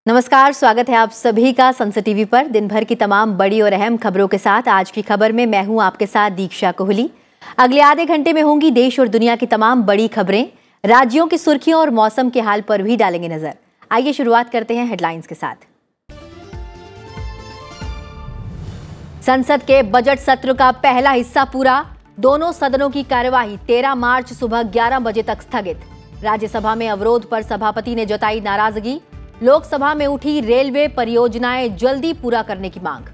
नमस्कार, स्वागत है आप सभी का संसद टीवी पर। दिन भर की तमाम बड़ी और अहम खबरों के साथ आज की खबर में मैं हूं आपके साथ दीक्षा कोहली। अगले आधे घंटे में होंगी देश और दुनिया की तमाम बड़ी खबरें, राज्यों की सुर्खियों और मौसम के हाल पर भी डालेंगे नजर। आइए शुरुआत करते हैं हेडलाइंस के साथ। संसद के बजट सत्र का पहला हिस्सा पूरा। दोनों सदनों की कार्यवाही 13 मार्च सुबह 11 बजे तक स्थगित। राज्यसभा में अवरोध पर सभापति ने जताई नाराजगी। लोकसभा में उठी रेलवे परियोजनाएं जल्दी पूरा करने की मांग।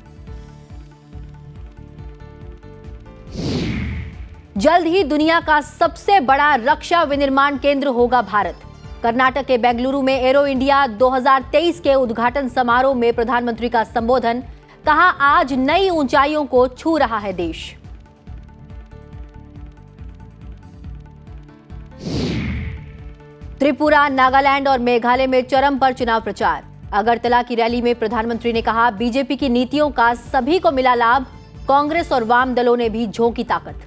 जल्द ही दुनिया का सबसे बड़ा रक्षा विनिर्माण केंद्र होगा भारत। कर्नाटक के बेंगलुरु में एरो इंडिया 2023 के उद्घाटन समारोह में प्रधानमंत्री का संबोधन। कहा, आज नई ऊंचाइयों को छू रहा है देश। त्रिपुरा, नागालैंड और मेघालय में चरम पर चुनाव प्रचार। अगरतला की रैली में प्रधानमंत्री ने कहा, बीजेपी की नीतियों का सभी को मिला लाभ। कांग्रेस और वाम दलों ने भी झोंकी ताकत।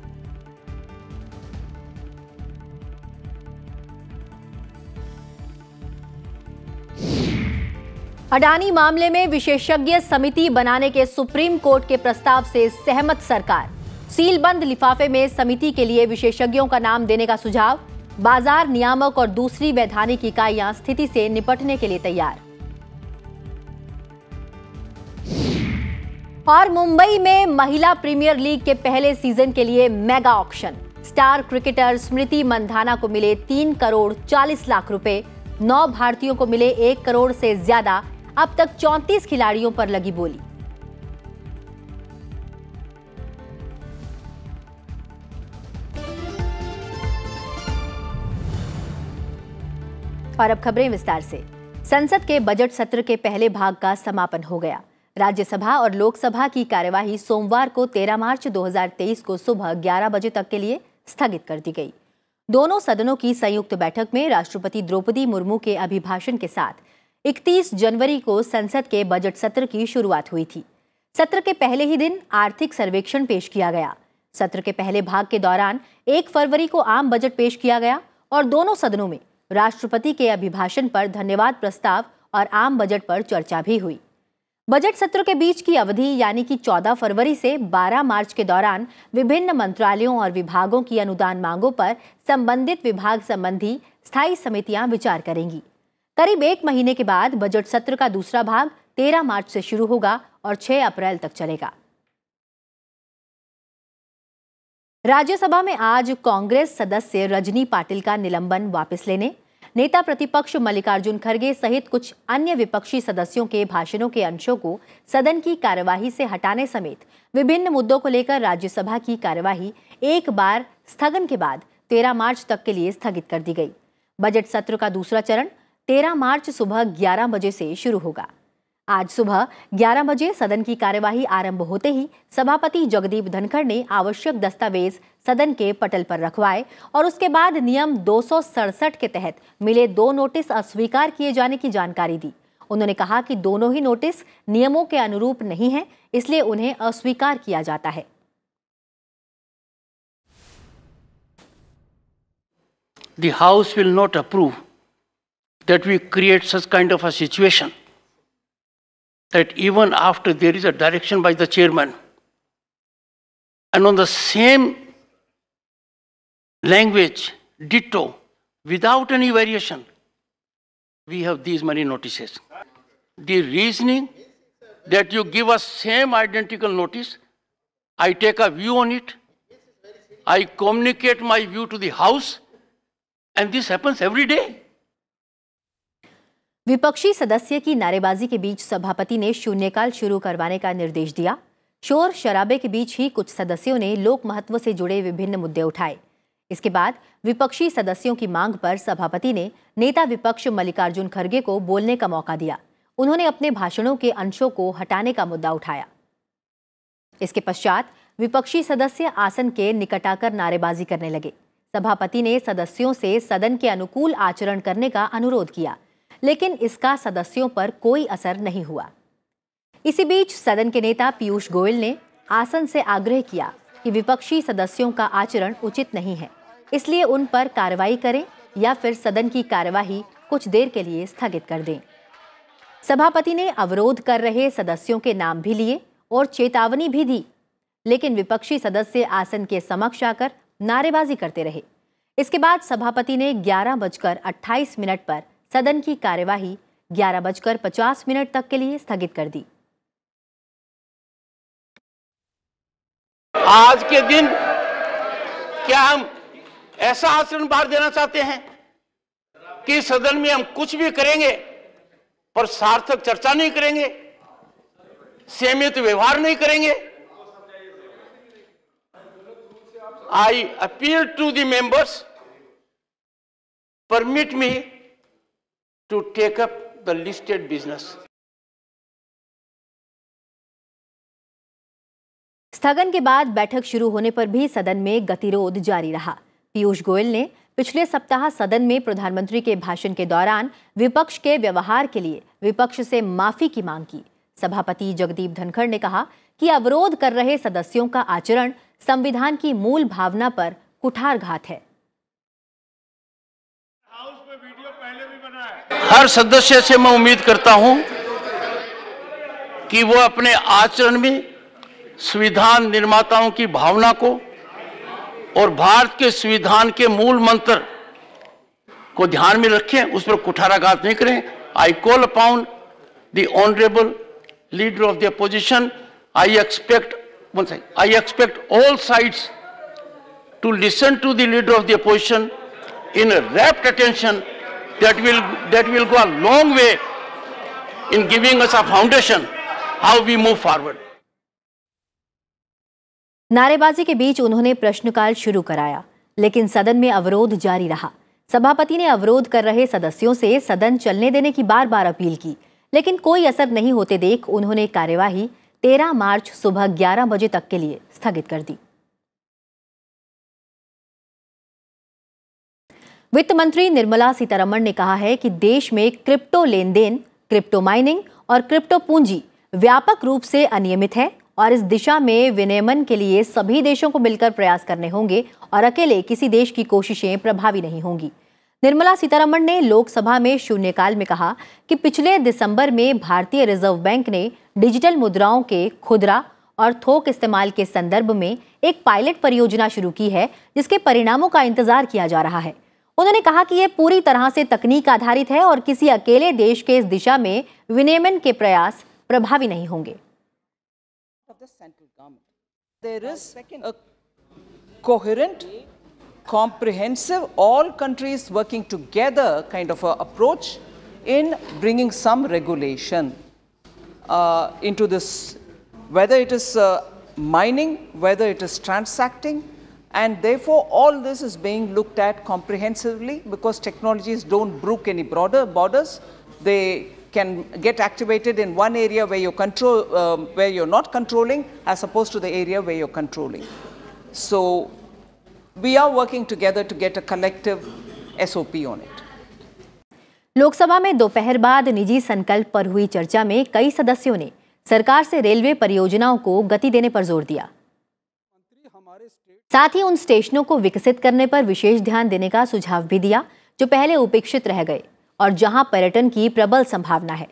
अडानी मामले में विशेषज्ञ समिति बनाने के सुप्रीम कोर्ट के प्रस्ताव से सहमत सरकार। सीलबंद लिफाफे में समिति के लिए विशेषज्ञों का नाम देने का सुझाव। बाजार नियामक और दूसरी वैधानिक इकाइयां स्थिति से निपटने के लिए तैयार। और मुंबई में महिला प्रीमियर लीग के पहले सीजन के लिए mega auction. Star cricketer Smriti Mandhana को मिले 3 करोड़ 40 लाख रुपए। 9 भारतीयों को मिले 1 करोड़ से ज्यादा। अब तक 34 खिलाड़ियों पर लगी बोली। और अब खबरें विस्तार से। संसद के बजट सत्र के पहले भाग का समापन हो गया। राज्यसभा और लोकसभा की कार्यवाही सोमवार को 13 मार्च 2023 को सुबह 11 बजे तक के लिए स्थगित कर दी गई। दोनों सदनों की संयुक्त बैठक में राष्ट्रपति द्रौपदी मुर्मू के अभिभाषण के साथ 31 जनवरी को संसद के बजट सत्र की शुरुआत हुई थी। सत्र के पहले ही दिन आर्थिक सर्वेक्षण पेश किया गया। सत्र के पहले भाग के दौरान 1 फरवरी को आम बजट पेश किया गया और दोनों सदनों में राष्ट्रपति के अभिभाषण पर धन्यवाद प्रस्ताव और आम बजट पर चर्चा भी हुई। बजट सत्र के बीच की अवधि यानी कि 14 फरवरी से 12 मार्च के दौरान विभिन्न मंत्रालयों और विभागों की अनुदान मांगों पर संबंधित विभाग संबंधी स्थायी समितियां विचार करेंगी। करीब 1 महीने के बाद बजट सत्र का दूसरा भाग 13 मार्च से शुरू होगा और 6 अप्रैल तक चलेगा। राज्यसभा में आज कांग्रेस सदस्य रजनी पाटिल का निलंबन वापस लेने, नेता प्रतिपक्ष मल्लिकार्जुन खड़गे सहित कुछ अन्य विपक्षी सदस्यों के भाषणों के अंशों को सदन की कार्यवाही से हटाने समेत विभिन्न मुद्दों को लेकर राज्यसभा की कार्यवाही एक बार स्थगन के बाद 13 मार्च तक के लिए स्थगित कर दी गई। बजट सत्र का दूसरा चरण 13 मार्च सुबह 11 बजे से शुरू होगा। आज सुबह 11 बजे सदन की कार्यवाही आरंभ होते ही सभापति जगदीप धनखड़ ने आवश्यक दस्तावेज सदन के पटल पर रखवाए और उसके बाद नियम 267 के तहत मिले 2 नोटिस अस्वीकार किए जाने की जानकारी दी। उन्होंने कहा कि दोनों ही नोटिस नियमों के अनुरूप नहीं हैं, इसलिए उन्हें अस्वीकार किया जाता है। The House will not approve that we create such kind of a situation that even after there is a direction by the chairman and on the same language, ditto, without any variation, we have these many notices. The reasoning that you give us same identical notice, I take a view on it, I communicate my view to the House, and this happens every day. विपक्षी सदस्य की नारेबाजी के बीच सभापति ने शून्यकाल शुरू करवाने का निर्देश दिया। शोर शराबे के बीच ही कुछ सदस्यों ने लोक महत्व से जुड़े विभिन्न मुद्दे उठाए। इसके बाद विपक्षी सदस्यों की मांग पर सभापति ने नेता विपक्ष मल्लिकार्जुन खड़गे को बोलने का मौका दिया। उन्होंने अपने भाषणों के अंशों को हटाने का मुद्दा उठाया। इसके पश्चात विपक्षी सदस्य आसन के निकट आकर नारेबाजी करने लगे। सभापति ने सदस्यों से सदन के अनुकूल आचरण करने का अनुरोध किया, लेकिन इसका सदस्यों पर कोई असर नहीं हुआ। इसी बीच सदन के नेता पीयूष गोयल ने आसन से आग्रह किया कि विपक्षी सदस्यों का आचरण उचित नहीं है, इसलिए उन पर कार्रवाई करें या फिर सदन की कार्यवाही कुछ देर के लिए स्थगित कर दें। सभापति ने अवरोध कर रहे सदस्यों के नाम भी लिए और चेतावनी भी दी, लेकिन विपक्षी सदस्य आसन के समक्ष आकर नारेबाजी करते रहे। इसके बाद सभापति ने 11:28 पर सदन की कार्यवाही 11:50 तक के लिए स्थगित कर दी। आज के दिन क्या हम ऐसा आचरण बाहर देना चाहते हैं कि सदन में हम कुछ भी करेंगे पर सार्थक चर्चा नहीं करेंगे, सीमित व्यवहार नहीं करेंगे? I appeal to the members, permit me to take up the listed business. स्थगन के बाद बैठक शुरू होने पर भी सदन में गतिरोध जारी रहा। पीयूष गोयल ने पिछले सप्ताह सदन में प्रधानमंत्री के भाषण के दौरान विपक्ष के व्यवहार के लिए विपक्ष से माफी की मांग की। सभापति जगदीप धनखड़ ने कहा कि अवरोध कर रहे सदस्यों का आचरण संविधान की मूल भावना पर कुठारघात है। हर सदस्य से मैं उम्मीद करता हूं कि वो अपने आचरण में संविधान निर्माताओं की भावना को और भारत के संविधान के मूल मंत्र को ध्यान में रखें, उस पर कुठाराघात नहीं करें। I call upon the honourable leader of the opposition, I expect all sides to listen to the leader of the opposition in a rapt attention that will go a long way in giving us a foundation how we move forward. नारेबाजी के बीच उन्होंने प्रश्नकाल शुरू कराया, लेकिन सदन में अवरोध जारी रहा। सभापति ने अवरोध कर रहे सदस्यों से सदन चलने देने की बार-बार अपील की, लेकिन कोई असर नहीं होते देख उन्होंने कार्यवाही 13 मार्च सुबह 11 बजे तक के लिए स्थगित कर दी। वित्त मंत्री निर्मला सीतारमण ने कहा है कि देश में क्रिप्टो लेन देन, क्रिप्टो माइनिंग और क्रिप्टो पूंजी व्यापक रूप से अनियमित है और इस दिशा में विनियमन के लिए सभी देशों को मिलकर प्रयास करने होंगे और अकेले किसी देश की कोशिशें प्रभावी नहीं होंगी। निर्मला सीतारमण ने लोकसभा में शून्यकाल में कहा कि पिछले दिसंबर में भारतीय रिजर्व बैंक ने डिजिटल मुद्राओं के खुदरा और थोक इस्तेमाल के संदर्भ में एक पायलट परियोजना शुरू की है, जिसके परिणामों का इंतजार किया जा रहा है। उन्होंने कहा कि यह पूरी तरह से तकनीक आधारित है और किसी अकेले देश के इस दिशा में विनियमन के प्रयास प्रभावी नहीं होंगे। There is a coherent, comprehensive, all countries working together kind of a approach in bringing some regulation into this, whether it is mining, whether it is transacting, and therefore all this is being looked at comprehensively because technologies don't brook any borders. They can get activated in one area where you control, where you're not controlling, as opposed to the area where you're controlling. So we are working together to get a collective SOP on it. Lok Sabha में दोपहर बाद निजी संकल्प पर हुई चर्चा में कई सदस्यों ने सरकार से रेलवे परियोजनाओं को गति देने पर जोर दिया। साथ ही उन स्टेशनों को विकसित करने पर विशेष ध्यान देने का सुझाव भी दिया जो पहले उपेक्षित रह गए और जहां पर्यटन की प्रबल संभावना है।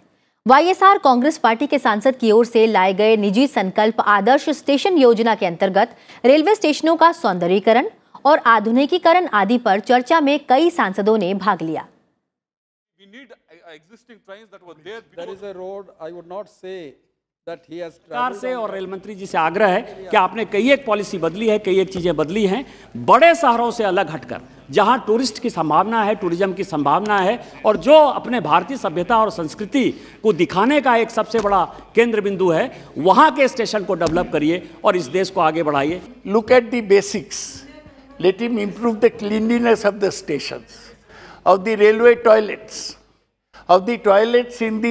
वाईएसआर कांग्रेस पार्टी के सांसद की ओर से लाए गए निजी संकल्प आदर्श स्टेशन योजना के अंतर्गत रेलवे स्टेशनों का सौंदर्यीकरण और आधुनिकीकरण आदि पर चर्चा में कई सांसदों ने भाग लिया। सरकार से और रेल मंत्री जी से आग्रह है कि आपने कई एक पॉलिसी बदली है, कई एक चीजें बदली हैं, बड़े शहरों से अलग हटकर जहां टूरिस्ट की संभावना है, टूरिज्म की संभावना है और जो अपने भारतीय सभ्यता और संस्कृति को दिखाने का एक सबसे बड़ा केंद्र बिंदु है, वहां के स्टेशन को डेवलप करिए और इस देश को आगे बढ़ाइए। Look at the basics. Let him improve the cleanliness of the stations, of the railway toilets, of the toilets in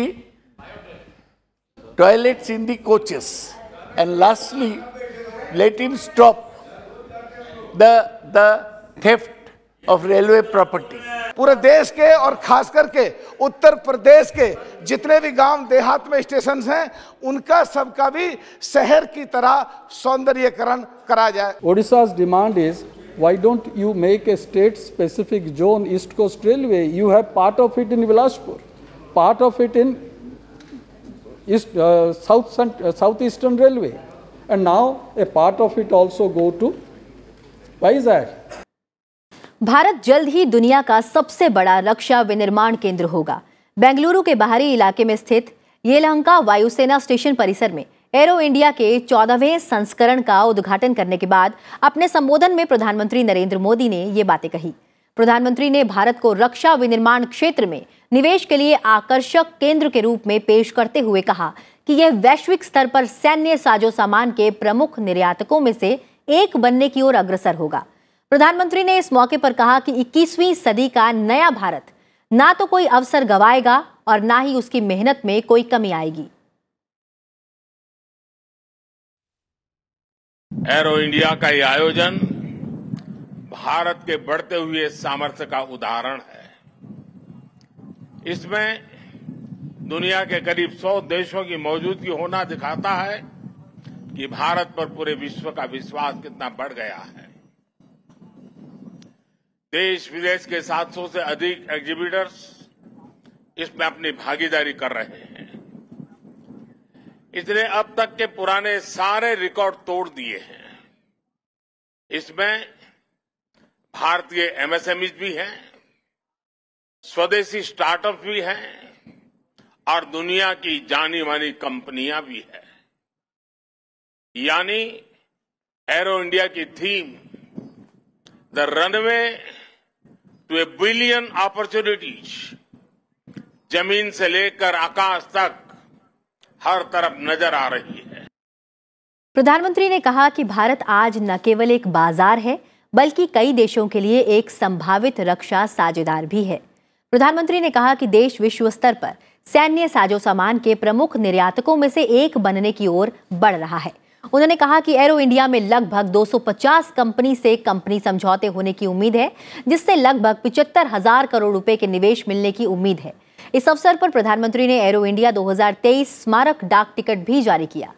the coaches, and lastly, let him stop the theft of railway property. पूरे देश के और खास करके उत्तर प्रदेश के जितने भी गांव देहात में स्टेशन हैं, उनका सबका भी शहर की तरह सौंदर्यीकरण करा जाए। Odisha's demand is, why don't you make a state-specific zone, East Coast Railway? You have part of it in Bilashpur, part of it in Southeastern Railway, and now a part of it also go to Vizag. Bharat जल्द ही दुनिया का सबसे बड़ा रक्षा विनिर्माण केंद्र होगा। बेंगलुरु के बाहरी इलाके में स्थित येलहंका वायुसेना स्टेशन परिसर में एरो इंडिया के 14वें संस्करण का उद्घाटन करने के बाद अपने संबोधन में प्रधानमंत्री नरेंद्र मोदी ने ये बातें कही। प्रधानमंत्री ने भारत को रक्षा विनिर्माण क्षेत्र में निवेश के लिए आकर्षक केंद्र के रूप में पेश करते हुए कहा कि यह वैश्विक स्तर पर सैन्य साजो सामान के प्रमुख निर्यातकों में से एक बनने की ओर अग्रसर होगा। प्रधानमंत्री ने इस मौके पर कहा कि 21वीं सदी का नया भारत ना तो कोई अवसर गंवाएगा और ना ही उसकी मेहनत में कोई कमी आएगी। एरो इंडिया का यह आयोजन भारत के बढ़ते हुए सामर्थ्य का उदाहरण है। इसमें दुनिया के करीब 100 देशों की मौजूदगी होना दिखाता है कि भारत पर पूरे विश्व का विश्वास कितना बढ़ गया है। देश विदेश के 700 से अधिक एग्जीबिटर्स इसमें अपनी भागीदारी कर रहे हैं। इसने अब तक के पुराने सारे रिकॉर्ड तोड़ दिए हैं। इसमें भारतीय एमएसएमईज भी हैं, स्वदेशी स्टार्टअप भी हैं और दुनिया की जानी मानी कंपनियां भी हैं। यानी एरो इंडिया की theme the runway to a billion opportunities जमीन से लेकर आकाश तक हर तरफ नजर आ रही है। प्रधानमंत्री ने कहा कि भारत आज न केवल एक बाजार है बल्कि कई देशों के लिए एक संभावित रक्षा साझेदार भी है। प्रधानमंत्री ने कहा कि देश विश्व स्तर पर सैन्य साजो सामान के प्रमुख निर्यातकों में से एक बनने की ओर बढ़ रहा है। उन्होंने कहा कि एरो इंडिया में लगभग 250 कंपनी से कंपनी समझौते होने की उम्मीद है, जिससे लगभग 75,000 करोड़ रुपए के निवेश मिलने की उम्मीद है। इस अवसर पर प्रधानमंत्री ने एरो इंडिया 2023 स्मारक डाक टिकट भी जारी किया।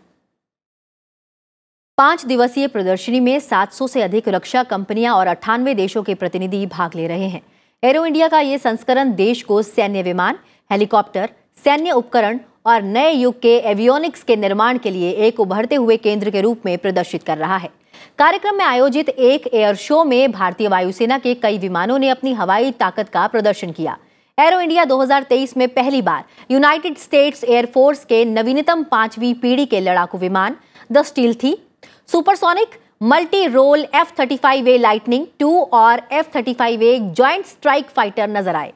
5 दिवसीय प्रदर्शनी में 700 से अधिक रक्षा कंपनियां और 98 देशों के प्रतिनिधि भाग ले रहे हैं। एरो इंडिया का ये संस्करण देश को सैन्य विमान, हेलीकॉप्टर, सैन्य उपकरण और नए युग के एवियोनिक्स के निर्माण के लिए एक उभरते हुए केंद्र के रूप में प्रदर्शित कर रहा है। कार्यक्रम में आयोजित एक एयर शो में भारतीय वायुसेना के कई विमानों ने अपनी हवाई ताकत का प्रदर्शन किया। एरो इंडिया 2023 में पहली बार यूनाइटेड स्टेट्स एयरफोर्स के नवीनतम 5वीं पीढ़ी के लड़ाकू विमान द स्टील थी, supersonic multi role F-35A Lightning 2 और F-35A जॉइंट स्ट्राइक फाइटर नजर आए।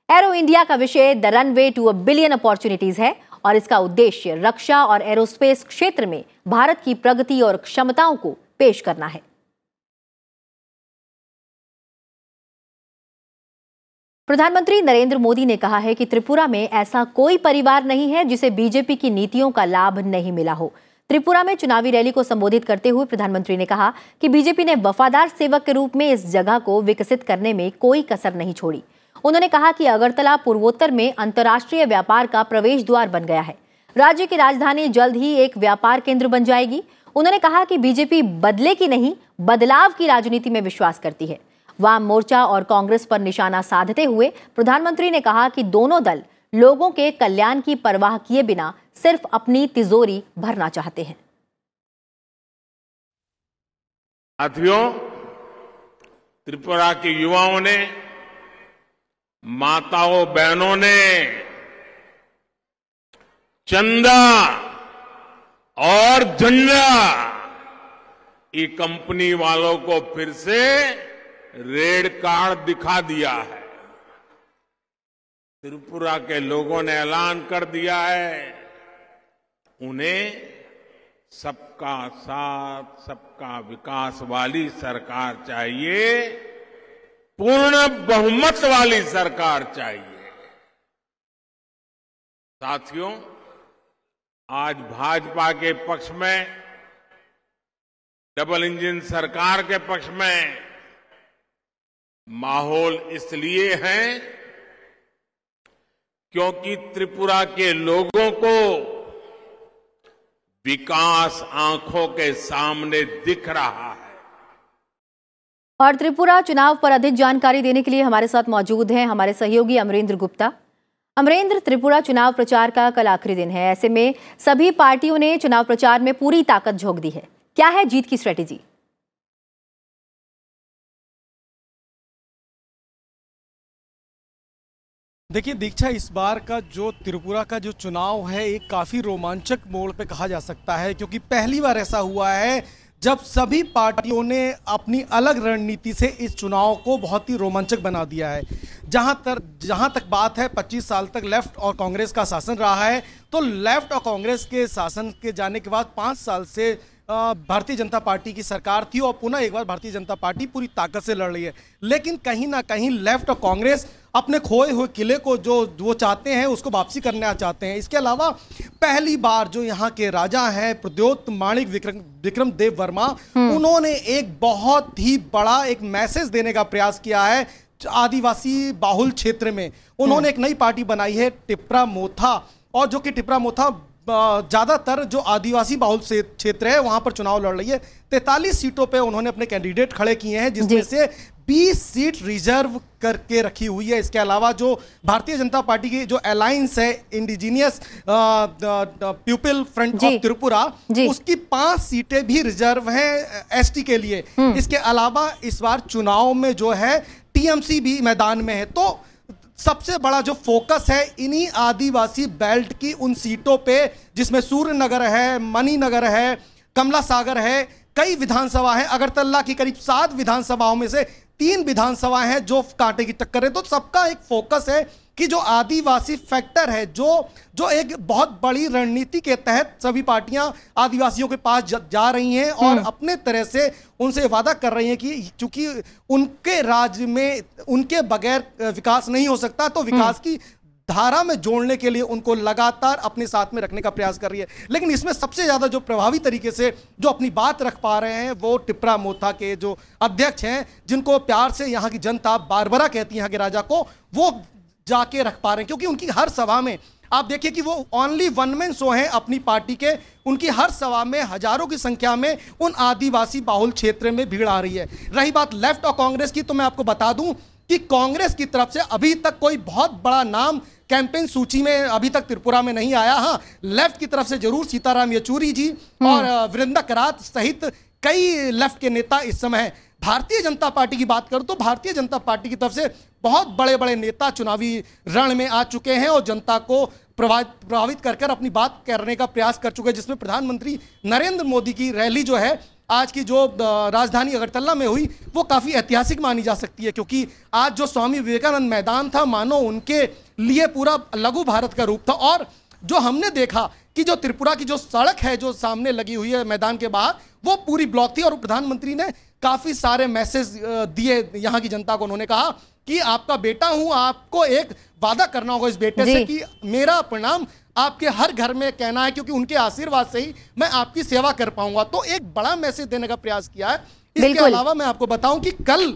एरो इंडिया का विषय the runway to a billion opportunities है और इसका उद्देश्य रक्षा और एरोस्पेस क्षेत्र में भारत की प्रगति और क्षमताओं को पेश करना है। प्रधानमंत्री नरेंद्र मोदी ने कहा है कि त्रिपुरा में ऐसा कोई परिवार नहीं है जिसे बीजेपी की नीतियों का लाभ नहीं मिला हो। त्रिपुरा में चुनावी रैली को संबोधित करते हुए प्रधानमंत्री ने कहा कि बीजेपी ने वफादार सेवक के रूप में इस जगह को विकसित करने में कोई कसर नहीं छोड़ी। उन्होंने कहा कि अगरतला पूर्वोत्तर में अंतर्राष्ट्रीय व्यापार का प्रवेश द्वार बन गया है। राज्य की राजधानी जल्द ही एक व्यापार केंद्र बन जाएगी। उन्होंने कहा कि बीजेपी बदले की नहीं, बदलाव की राजनीति में विश्वास करती है। वाम मोर्चा और कांग्रेस पर निशाना साधते हुए प्रधानमंत्री ने कहा कि दोनों दल लोगों के कल्याण की परवाह किए बिना सिर्फ अपनी तिजोरी भरना चाहते हैं। साथियों, त्रिपुरा के युवाओं ने, माताओं बहनों ने चंदा और झंडा ये कंपनी वालों को फिर से रेड कार्ड दिखा दिया है। त्रिपुरा के लोगों ने ऐलान कर दिया है, उन्हें सबका साथ, सबका विकास वाली सरकार चाहिए, पूर्ण बहुमत वाली सरकार चाहिए। साथियों, आज भाजपा के पक्ष में, डबल इंजन सरकार के पक्ष में माहौल इसलिए है क्योंकि त्रिपुरा के लोगों को विकास आंखों के सामने दिख रहा है। और त्रिपुरा चुनाव पर अधिक जानकारी देने के लिए हमारे साथ मौजूद हैं हमारे सहयोगी अमरेंद्र गुप्ता। अमरेंद्र, त्रिपुरा चुनाव प्रचार का कल आखिरी दिन है। ऐसे में सभी पार्टियों ने चुनाव प्रचार में पूरी ताकत झोंक दी है। क्या है जीत की स्ट्रेटेजी? देखिए दीक्षा, इस बार का जो त्रिपुरा का जो चुनाव है एक काफ़ी रोमांचक मोड़ पे कहा जा सकता है, क्योंकि पहली बार ऐसा हुआ है जब सभी पार्टियों ने अपनी अलग रणनीति से इस चुनाव को बहुत ही रोमांचक बना दिया है। जहां तक बात है 25 साल तक लेफ्ट और कांग्रेस का शासन रहा है, तो लेफ्ट और कांग्रेस के शासन के जाने के बाद 5 साल से भारतीय जनता पार्टी की सरकार थी और पुनः एक बार भारतीय जनता पार्टी पूरी ताकत से लड़ रही है। लेकिन कहीं ना कहीं लेफ्ट और कांग्रेस अपने खोए हुए किले को जो वो चाहते हैं उसको वापसी करना चाहते हैं। इसके अलावा पहली बार जो यहाँ के राजा हैं प्रद्योत माणिक विक्रम देव वर्मा, उन्होंने एक बहुत ही बड़ा एक मैसेज देने का प्रयास किया है आदिवासी बाहुल क्षेत्र में। उन्होंने एक नई पार्टी बनाई है टिप्रा मोथा, और जो कि टिप्रा मोथा ज़्यादातर जो आदिवासी बाहुल क्षेत्र है वहां पर चुनाव लड़ रही है। 43 सीटों पे उन्होंने अपने कैंडिडेट खड़े किए हैं, जिसमें से 20 सीट रिजर्व करके रखी हुई है। इसके अलावा जो भारतीय जनता पार्टी की जो अलायंस है indigenous people front of Tripura, उसकी 5 सीटें भी रिजर्व हैं एसटी के लिए। इसके अलावा इस बार चुनाव में जो है टीएमसी भी मैदान में है। तो सबसे बड़ा जो फोकस है इन्हीं आदिवासी बेल्ट की उन सीटों पे, जिसमें सूर्यनगर है, मणिनगर है, कमला सागर है, कई विधानसभा है। अगरतला की करीब 7 विधानसभाओं में से 3 विधानसभाएं हैं जो कांटे की टक्कर है। तो सबका एक फोकस है कि जो आदिवासी फैक्टर है, जो एक बहुत बड़ी रणनीति के तहत सभी पार्टियां आदिवासियों के पास जा रही हैं और अपने तरह से उनसे वादा कर रही हैं कि चूंकि उनके राज्य में उनके बगैर विकास नहीं हो सकता, तो विकास की धारा में जोड़ने के लिए उनको लगातार अपने साथ में रखने का प्रयास कर रही है। लेकिन इसमें सबसे ज्यादा जो प्रभावी तरीके से जो अपनी बात रख पा रहे हैं वो टिप्रा मोथा के जो अध्यक्ष हैं, जिनको प्यार से यहाँ की जनता बारबरा कहती है, यहाँ के राजा को, वो जाके रख पा रहे हैं। क्योंकि उनकी हर सभा में आप देखिए कि वो ओनली वन मैन शो हैं अपनी पार्टी के। उनकी हर सभा में हजारों की संख्या में उन आदिवासी बाहुल क्षेत्र में भीड़ आ रही है। रही बात लेफ्ट और कांग्रेस की, तो मैं आपको बता दूं कि कांग्रेस की तरफ से अभी तक कोई बहुत बड़ा नाम कैंपेन सूची में अभी तक त्रिपुरा में नहीं आया। हाँ, लेफ्ट की तरफ से जरूर सीताराम येचुरी जी और वृंदा करात सहित कई लेफ्ट के नेता इस समय हैं। भारतीय जनता पार्टी की बात करूं तो भारतीय जनता पार्टी की तरफ से बहुत बड़े बड़े नेता चुनावी रण में आ चुके हैं और जनता को प्रभावित कर अपनी बात करने का प्रयास कर चुके हैं, जिसमें प्रधानमंत्री नरेंद्र मोदी की रैली जो है आज की जो राजधानी अगरतला में हुई वो काफ़ी ऐतिहासिक मानी जा सकती है। क्योंकि आज जो स्वामी विवेकानंद मैदान था, मानो उनके लिए पूरा लघु भारत का रूप था। और जो हमने देखा कि जो त्रिपुरा की जो सड़क है जो सामने लगी हुई है मैदान के बाहर, वो पूरी ब्लॉक थी और प्रधानमंत्री ने काफ़ी सारे मैसेज दिए यहाँ की जनता को। उन्होंने कहा कि आपका बेटा हूं, आपको एक वादा करना होगा इस बेटे से कि मेरा प्रणाम आपके हर घर में कहना है, क्योंकि उनके आशीर्वाद से ही मैं आपकी सेवा कर पाऊंगा। तो एक बड़ा मैसेज देने का प्रयास किया है। इसके अलावा मैं आपको बताऊं कि कल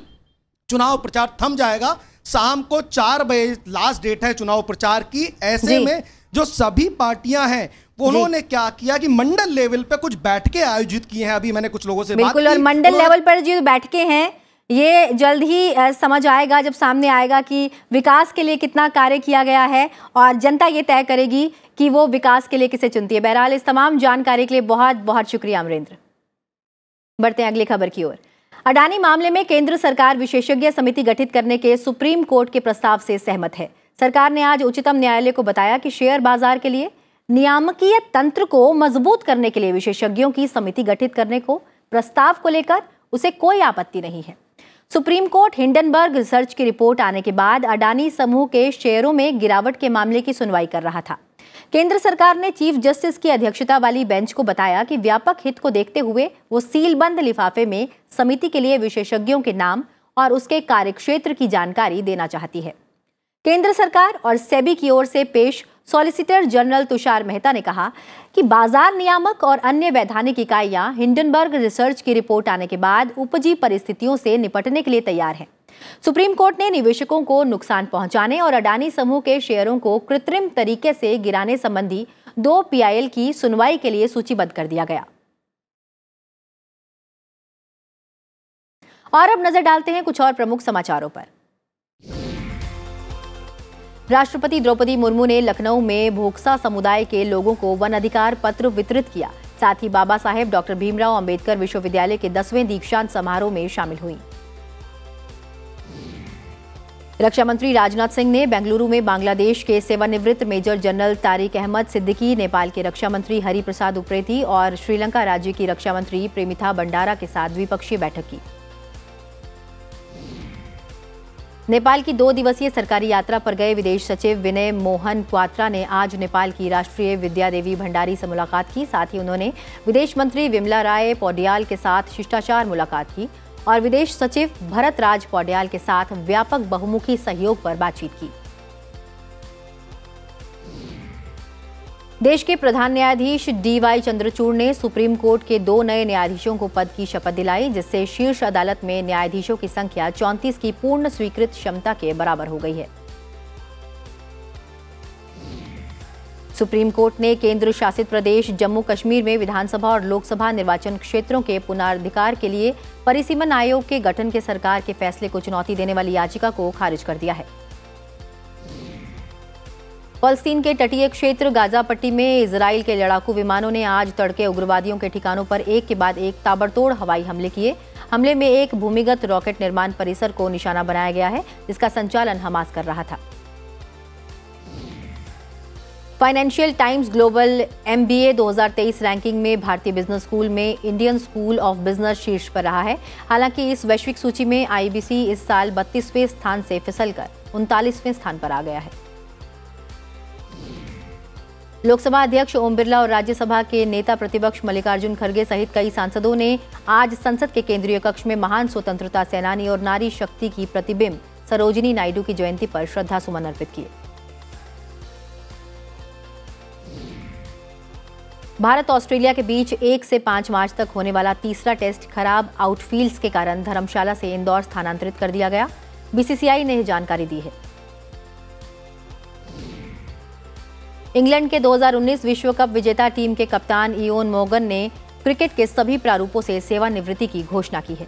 चुनाव प्रचार थम जाएगा। शाम को 4 बजे लास्ट डेट है चुनाव प्रचार की। ऐसे में जो सभी पार्टियां हैं उन्होंने क्या किया कि मंडल लेवल पे कुछ बैठकें आयोजित की हैं। अभी मैंने कुछ लोगों से बात की। और मंडल लेवल पर जो बैठकें हैं ये जल्द ही समझ आएगा जब सामने आएगा कि विकास के लिए कितना कार्य किया गया है, और जनता ये तय करेगी कि वो विकास के लिए किसे चुनती है। बहरहाल इस तमाम जानकारी के लिए बहुत बहुत शुक्रिया अमरेंद्र। बढ़ते हैं अगली खबर की ओर। अडानी मामले में केंद्र सरकार विशेषज्ञ समिति गठित करने के सुप्रीम कोर्ट के प्रस्ताव से सहमत है। सरकार ने आज उच्चतम न्यायालय को बताया कि शेयर बाजार के लिए नियामकीय तंत्र को मजबूत करने के लिए विशेषज्ञों की समिति गठित करने को प्रस्ताव को लेकर उसे कोई आपत्ति नहीं है। सुप्रीम कोर्ट हिंडनबर्ग रिसर्च की रिपोर्ट आने के बाद अडानी समूह के शेयरों में गिरावट के मामले की सुनवाई कर रहा था। केंद्र सरकार ने चीफ जस्टिस की अध्यक्षता वाली बेंच को बताया कि व्यापक हित को देखते हुए वो सीलबंद लिफाफे में समिति के लिए विशेषज्ञों के नाम और उसके कार्यक्षेत्र की जानकारी देना चाहती है। केंद्र सरकार और सेबी की ओर से पेश सॉलिसिटर जनरल तुषार मेहता ने कहा कि बाजार नियामक और अन्य वैधानिक इकाइयां हिंडनबर्ग रिसर्च की रिपोर्ट आने के बाद उपजी परिस्थितियों से निपटने के लिए तैयार हैं। सुप्रीम कोर्ट ने निवेशकों को नुकसान पहुंचाने और अडानी समूह के शेयरों को कृत्रिम तरीके से गिराने संबंधी 2 पीआईएल की सुनवाई के लिए सूचीबद्ध कर दिया गया। और अब नजर डालते हैं कुछ और प्रमुख समाचारों पर। राष्ट्रपति द्रौपदी मुर्मू ने लखनऊ में भोक्सा समुदाय के लोगों को वन अधिकार पत्र वितरित किया। साथ ही बाबा साहेब डॉक्टर भीमराव अंबेडकर विश्वविद्यालय के 10वें दीक्षांत समारोह में शामिल हुई। रक्षा मंत्री राजनाथ सिंह ने बेंगलुरु में बांग्लादेश के सेवानिवृत्त मेजर जनरल तारिक अहमद सिद्दीकी, नेपाल के रक्षा मंत्री हरि प्रसाद उप्रेती और श्रीलंका राज्य की रक्षा मंत्री प्रेमिथा भंडारा के साथ द्विपक्षीय बैठक की। नेपाल की 2 दिवसीय सरकारी यात्रा पर गए विदेश सचिव विनय मोहन क्वात्रा ने आज नेपाल की राष्ट्रीय विद्या देवी भंडारी से मुलाकात की। साथ ही उन्होंने विदेश मंत्री विमला राय पौड्याल के साथ शिष्टाचार मुलाकात की और विदेश सचिव भरत राज पौड्याल के साथ व्यापक बहुमुखी सहयोग पर बातचीत की। देश के प्रधान न्यायाधीश DY चंद्रचूड़ ने सुप्रीम कोर्ट के 2 नए न्यायाधीशों को पद की शपथ दिलाई, जिससे शीर्ष अदालत में न्यायाधीशों की संख्या 34 की पूर्ण स्वीकृत क्षमता के बराबर हो गई है। सुप्रीम कोर्ट ने केंद्र शासित प्रदेश जम्मू कश्मीर में विधानसभा और लोकसभा निर्वाचन क्षेत्रों के पुनर्धिकार के लिए परिसीमन आयोग के गठन के सरकार के फैसले को चुनौती देने वाली याचिका को खारिज कर दिया है। फलस्तीन के तटीय क्षेत्र गाजा पट्टी में इजराइल के लड़ाकू विमानों ने आज तड़के उग्रवादियों के ठिकानों पर एक के बाद एक ताबड़तोड़ हवाई हमले किए। हमले में एक भूमिगत रॉकेट निर्माण परिसर को निशाना बनाया गया है, जिसका संचालन हमास कर रहा था। Financial times global MBA 2023 ranking में भारतीय बिजनेस स्कूल में इंडियन स्कूल ऑफ बिजनेस शीर्ष पर रहा है। हालांकि इस वैश्विक सूची में IBC इस साल 32वें स्थान से फिसलकर 39वें स्थान पर आ गया है। लोकसभा अध्यक्ष ओम बिरला और राज्यसभा के नेता प्रतिपक्ष मल्लिकार्जुन खड़गे सहित कई सांसदों ने आज संसद के केंद्रीय कक्ष में महान स्वतंत्रता सेनानी और नारी शक्ति की प्रतिबिंब सरोजिनी नायडू की जयंती पर श्रद्धासुमन अर्पित किए। भारत ऑस्ट्रेलिया के बीच 1 से 5 मार्च तक होने वाला तीसरा टेस्ट खराब आउटफील्ड्स के कारण धर्मशाला से इंदौर स्थानांतरित कर दिया गया। BCCI ने यह जानकारी दी है। इंग्लैंड के 2019 विश्व कप विजेता टीम के कप्तान इयोन मोर्गन ने क्रिकेट के सभी प्रारूपों से सेवानिवृत्ति की घोषणा की है।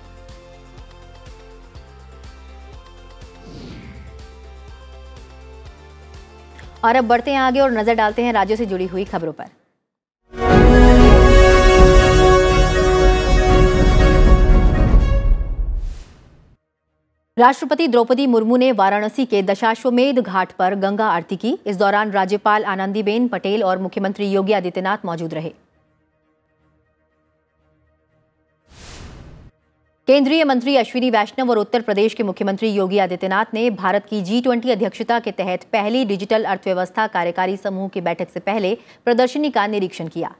और अब बढ़ते हैं आगे और नजर डालते हैं राज्यों से जुड़ी हुई खबरों पर। राष्ट्रपति द्रौपदी मुर्मू ने वाराणसी के दशाश्वमेध घाट पर गंगा आरती की। इस दौरान राज्यपाल आनंदीबेन पटेल और मुख्यमंत्री योगी आदित्यनाथ मौजूद रहे। केंद्रीय मंत्री अश्विनी वैष्णव और उत्तर प्रदेश के मुख्यमंत्री योगी आदित्यनाथ ने भारत की G20 अध्यक्षता के तहत पहली डिजिटल अर्थव्यवस्था कार्यकारी समूह की बैठक से पहले प्रदर्शनी का निरीक्षण किया।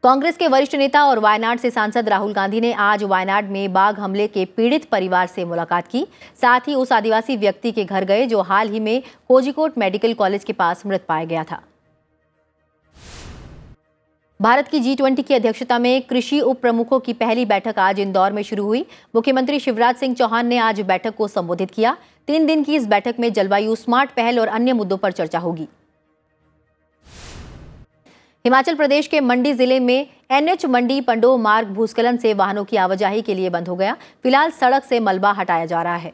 कांग्रेस के वरिष्ठ नेता और वायनाड से सांसद राहुल गांधी ने आज वायनाड में बाघ हमले के पीड़ित परिवार से मुलाकात की। साथ ही उस आदिवासी व्यक्ति के घर गए जो हाल ही में कोझिकोड मेडिकल कॉलेज के पास मृत पाया गया था। भारत की G20 की अध्यक्षता में कृषि उप प्रमुखों की पहली बैठक आज इंदौर में शुरू हुई। मुख्यमंत्री शिवराज सिंह चौहान ने आज बैठक को संबोधित किया। 3 दिन की इस बैठक में जलवायु, स्मार्ट पहल और अन्य मुद्दों पर चर्चा होगी। हिमाचल प्रदेश के मंडी जिले में NH मंडी पंडोह मार्ग भूस्खलन से वाहनों की आवाजाही के लिए बंद हो गया। फिलहाल सड़क से मलबा हटाया जा रहा है।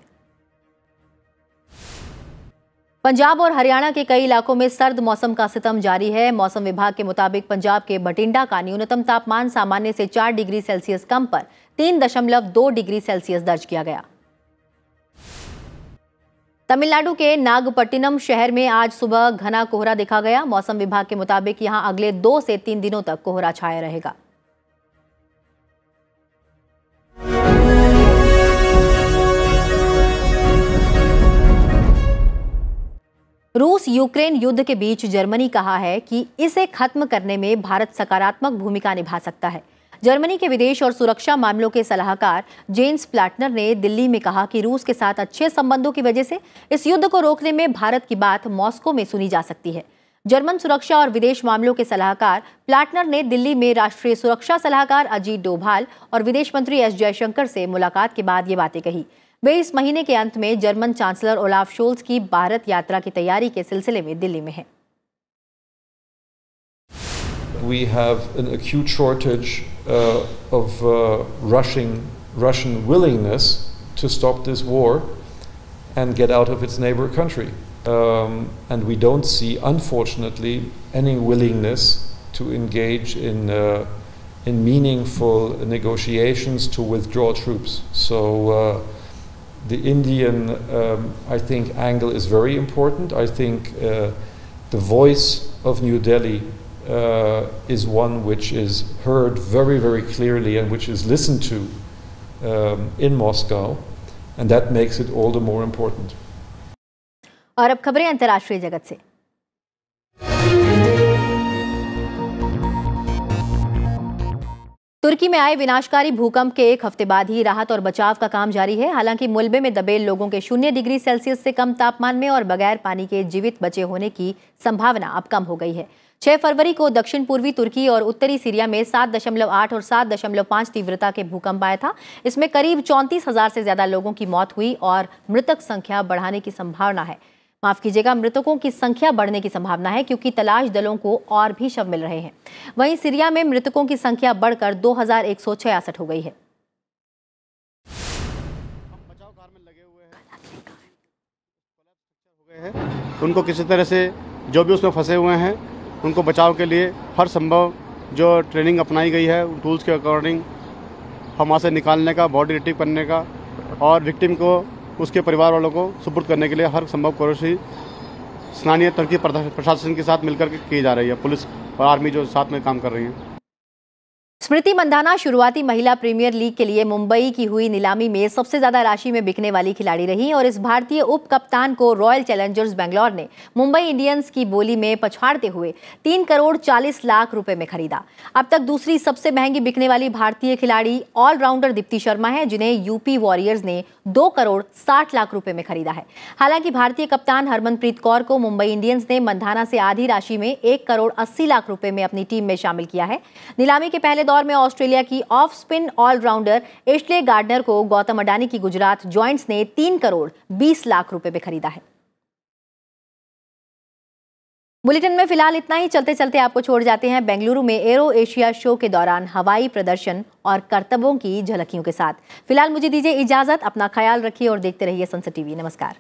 पंजाब और हरियाणा के कई इलाकों में सर्द मौसम का सितम जारी है। मौसम विभाग के मुताबिक पंजाब के बठिंडा का न्यूनतम तापमान सामान्य से 4 डिग्री सेल्सियस कम पर 3.2 डिग्री सेल्सियस दर्ज किया गया। तमिलनाडु के नागपट्टिनम शहर में आज सुबह घना कोहरा देखा गया। मौसम विभाग के मुताबिक यहां अगले 2 से 3 दिनों तक कोहरा छाया रहेगा। रूस यूक्रेन युद्ध के बीच जर्मनी कहा है कि इसे खत्म करने में भारत सकारात्मक भूमिका निभा सकता है। जर्मनी के विदेश और सुरक्षा मामलों के सलाहकार जेन्स प्लाटनर ने दिल्ली में कहा कि रूस के साथ अच्छे संबंधों की वजह से इस युद्ध को रोकने में भारत की बात मॉस्को में सुनी जा सकती है। जर्मन सुरक्षा और विदेश मामलों के सलाहकार प्लाटनर ने दिल्ली में राष्ट्रीय सुरक्षा सलाहकार अजीत डोभाल और विदेश मंत्री एस जयशंकर से मुलाकात के बाद ये बातें कही। वे इस महीने के अंत में जर्मन चांसलर ओलाफ शोल्स की भारत यात्रा की तैयारी के सिलसिले में दिल्ली में हैं। We have an acute shortage of Russian willingness to stop this war, and get out of its neighbor country. And we don't see, unfortunately, any willingness to engage in meaningful negotiations to withdraw troops. So the Indian, I think, angle is very important. I think the voice of New Delhi is one which is heard very, very clearly and which is listened to in Moscow, and that makes it all the more important. और अब खबरें अंतर्राष्ट्रीय जगत से। तुर्की में आए विनाशकारी भूकंप के एक हफ्ते बाद ही राहत और बचाव का काम जारी है। हालांकि मुल्बे में दबे लोगों के 0 डिग्री सेल्सियस से कम तापमान में और बगैर पानी के जीवित बचे होने की संभावना अब कम हो गई है। 6 फरवरी को दक्षिण पूर्वी तुर्की और उत्तरी सीरिया में 7.8 और 7.5 तीव्रता के भूकंप आया था। इसमें करीब 34,000 से ज्यादा लोगों की मौत हुई और मृतक संख्या बढ़ाने की संभावना है। माफ कीजिएगा, मृतकों की संख्या बढ़ने की संभावना है क्योंकि तलाश दलों को और भी शव मिल रहे हैं। वहीं सीरिया में मृतकों की संख्या बढ़कर 2166 हो गई है। उनको किसी तरह से जो भी उसमें फंसे हुए हैं उनको बचाव के लिए हर संभव जो ट्रेनिंग अपनाई गई है टूल्स के अकॉर्डिंग हम वहाँ से निकालने का, बॉडी रिट्रीव करने का और विक्टिम को उसके परिवार वालों को सुपुर्द करने के लिए हर संभव कोशिश स्थानीय तुर्की प्रशासन के साथ मिलकर की जा रही है। पुलिस और आर्मी जो साथ में काम कर रही है। स्मृति मंधाना शुरुआती महिला प्रीमियर लीग के लिए मुंबई की हुई नीलामी में सबसे ज्यादा राशि में बिकने वाली खिलाड़ी रही और इस भारतीय उप कप्तान को रॉयल चैलेंजर्स बेंगलोर ने मुंबई इंडियंस की बोली में पछाड़ते हुए 3 करोड़ 40 लाख रुपए में खरीदा। अब तक दूसरी सबसे महंगी बिकने वाली भारतीय खिलाड़ी ऑलराउंडर दीप्ति शर्मा है, जिन्हें यूपी वॉरियर्स ने 2 करोड़ 60 लाख रुपए में खरीदा है। हालांकि भारतीय कप्तान हरमनप्रीत कौर को मुंबई इंडियंस ने मंधाना से आधी राशि में 1 करोड़ 80 लाख रुपए में अपनी टीम में शामिल किया है। नीलामी के पहले दौर में ऑस्ट्रेलिया की off spin allrounder Ashleigh Gardner को गौतम अडानी की गुजरात जॉइंट्स ने 3 करोड़ 20 लाख रुपए में खरीदा है। बुलेटिन में फिलहाल इतना ही। चलते चलते आपको छोड़ जाते हैं बेंगलुरु में एरो एशिया शो के दौरान हवाई प्रदर्शन और करतबों की झलकियों के साथ। फिलहाल मुझे दीजिए इजाजत। अपना ख्याल रखिए और देखते रहिए संसद टीवी। नमस्कार।